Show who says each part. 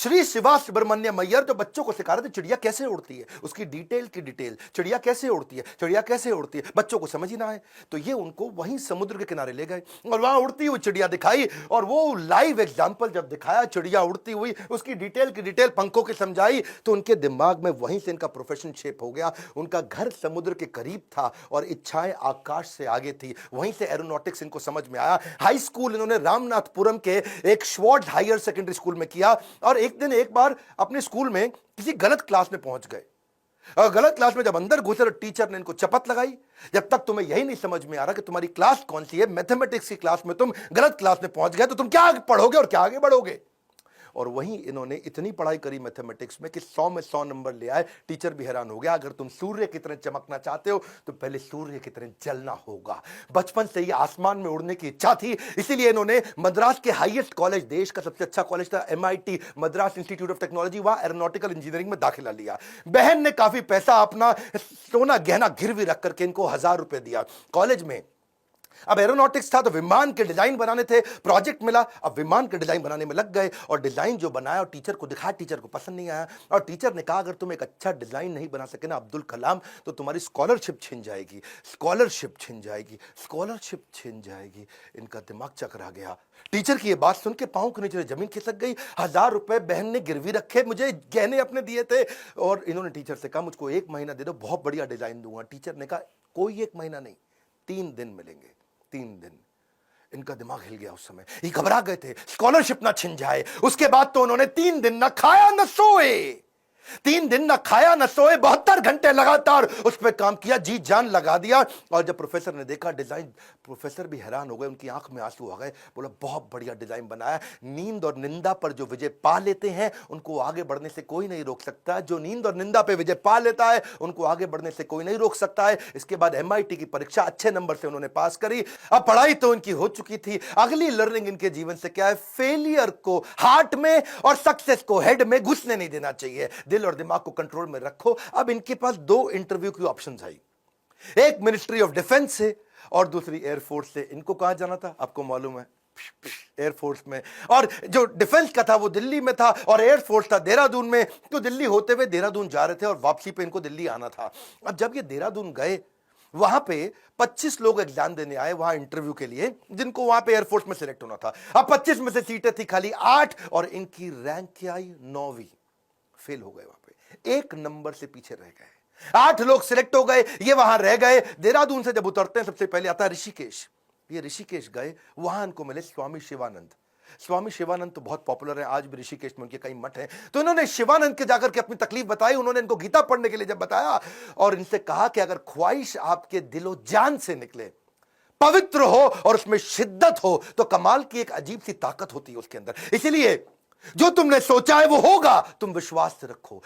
Speaker 1: श्री शिवा सुब्रमण्यम अय्यर जो बच्चों को सिखा रहे थे चिड़िया कैसे उड़ती है, उसकी डिटेल की डिटेल, चिड़िया कैसे उड़ती है, चिड़िया कैसे उड़ती है, बच्चों को समझ ही ना आए। तो ये उनको वहीं समुद्र के किनारे ले गए और वहां उड़ती हुई चिड़िया दिखाई, और वो लाइव एग्जाम्पल जब दिखाया चिड़िया उड़ती हुई, उसकी डिटेल की डिटेल पंखों की समझाई, तो उनके दिमाग में वहीं से इनका प्रोफेशन शेप हो गया। उनका घर समुद्र के करीब था और इच्छाएं आकाश से आगे थी। वहीं से एरोनॉटिक्स इनको समझ में आया। हाई स्कूल इन्होंने रामनाथपुरम के एक श्वार्ट्ज हायर सेकेंडरी स्कूल में किया, और एक दिन एक बार अपने स्कूल में किसी गलत क्लास में पहुंच गए। और गलत क्लास में जब अंदर घुसे तो टीचर ने इनको चपत लगाई, जब तक तुम्हें यही नहीं समझ में आ रहा कि तुम्हारी क्लास कौन सी है, मैथमेटिक्स की क्लास में तुम गलत क्लास में पहुंच गए तो तुम क्या आगे पढ़ोगे और क्या आगे बढ़ोगे। और वहीं इन्होंने इतनी पढ़ाई करी मैथमेटिक्स में कि 100 में 100 नंबर ले आए। टीचर भी हैरान हो गया। अगर तुम सूर्य की तरह चमकना चाहते हो तो पहले सूर्य की तरह जलना होगा। बचपन से ही आसमान में उड़ने की इच्छा थी, इसीलिए इन्होंने मद्रास के हाईएस्ट कॉलेज, देश का सबसे अच्छा कॉलेज था MIT, Madras institute of technology, वहां एरोनॉटिकल इंजीनियरिंग में दाखिला लिया। बहन ने काफी पैसा अपना सोना गहना गिरवी रख करके इनको 1000 रुपए दिया। कॉलेज में अब एरोनॉटिक्स था तो विमान के डिजाइन बनाने थे, प्रोजेक्ट मिला, अब विमान के डिजाइन बनाने में लग गए और डिजाइन जो बनाया और टीचर को दिखाया, टीचर को पसंद नहीं आया और टीचर ने कहा अगर तुम एक अच्छा डिजाइन नहीं बना सके ना अब्दुल कलाम, तो तुम्हारी स्कॉलरशिप छिन जाएगी, स्कॉलरशिप छिन जाएगी, स्कॉलरशिप छिन जाएगी। इनका दिमाग चकरा गया। टीचर की ये बात सुन के पांव के नीचे जमीन खिसक गई। 1000 रुपए बहन ने गिरवी रखे, मुझे गहने अपने दिए थे, और इन्होंने टीचर से कहा मुझको 1 महीना दे दो, बहुत बढ़िया डिजाइन दूंगा। टीचर ने कहा कोई 1 महीना नहीं, 3 दिन मिलेंगे, 3 दिन। इनका दिमाग हिल गया। उस समय ये घबरा गए थे, स्कॉलरशिप ना छिन जाए। उसके बाद तो उन्होंने 3 दिन ना खाया ना सोए, 3 दिन ना खाया ना सोए, 72 घंटे लगातार उस पर काम किया, जी जान लगा दिया। और जब प्रोफेसर ने देखा डिजाइन, प्रोफेसर भी हैरान हो गए, उनकी आंख में आंसू आ गए। बोला बहुत बढ़िया डिजाइन बनाया। नींद और निंदा पर जो विजय पा लेते हैं उनको आगे बढ़ने से कोई नहीं रोक सकता। जो नींद और निंदा पे विजय पा लेता है उनको आगे बढ़ने से कोई नहीं रोक सकता है। इसके बाद MIT की परीक्षा अच्छे नंबर से उन्होंने पास करी। अब पढ़ाई तो उनकी हो चुकी थी। अगली लर्निंग इनके जीवन से क्या है, फेलियर को हार्ट में और सक्सेस को हेड में घुसने नहीं देना चाहिए। दिल और दिमाग को कंट्रोल में रखो। अब इनके पास 2 इंटरव्यू की ऑप्शंस आई, एक मिनिस्ट्री ऑफ डिफेंस से और दूसरी एयरफोर्स से। इनको कहां जाना था आपको मालूम है, एयरफोर्स में। और जो डिफेंस का था वो दिल्ली में था और एयरफोर्स था देहरादून में। तो दिल्ली होते हुए देहरादून जा रहे थे और वापसी पे इनको दिल्ली आना था। अब जब ये देहरादून गए, वहां पे 25 लोग एग्जाम देने आए वहां इंटरव्यू के लिए, जिनको वहां पे एयरफोर्स में सिलेक्ट होना था। अब 25 में से सीटें थी खाली 8 और इनकी रैंक क्या आई, 9वीं। फेल हो गए, वहां पे 1 नंबर से पीछे रह गए। 8 लोग सिलेक्ट हो गए, ये वहां रह गए। देहरादून से जब उतरते हैं सबसे पहले आता है ऋषिकेश। ये ऋषिकेश गए, वहां इनको मिले स्वामी शिवानंद। स्वामी शिवानंद तो बहुत पॉपुलर है, आज भी ऋषिकेश में उनके कई मठ हैं। तो इन्होंने शिवानंद के जाकर के अपनी तकलीफ बताई। उन्होंने इनको गीता पढ़ने के लिए जब बताया और इनसे कहा कि अगर ख्वाहिश आपके दिलो जान से निकले, पवित्र हो और उसमें शिद्दत हो, तो कमाल की एक अजीब सी ताकत होती है उसके अंदर। इसीलिए जो तुमने सोचा है वो होगा, तुम विश्वास से रखो।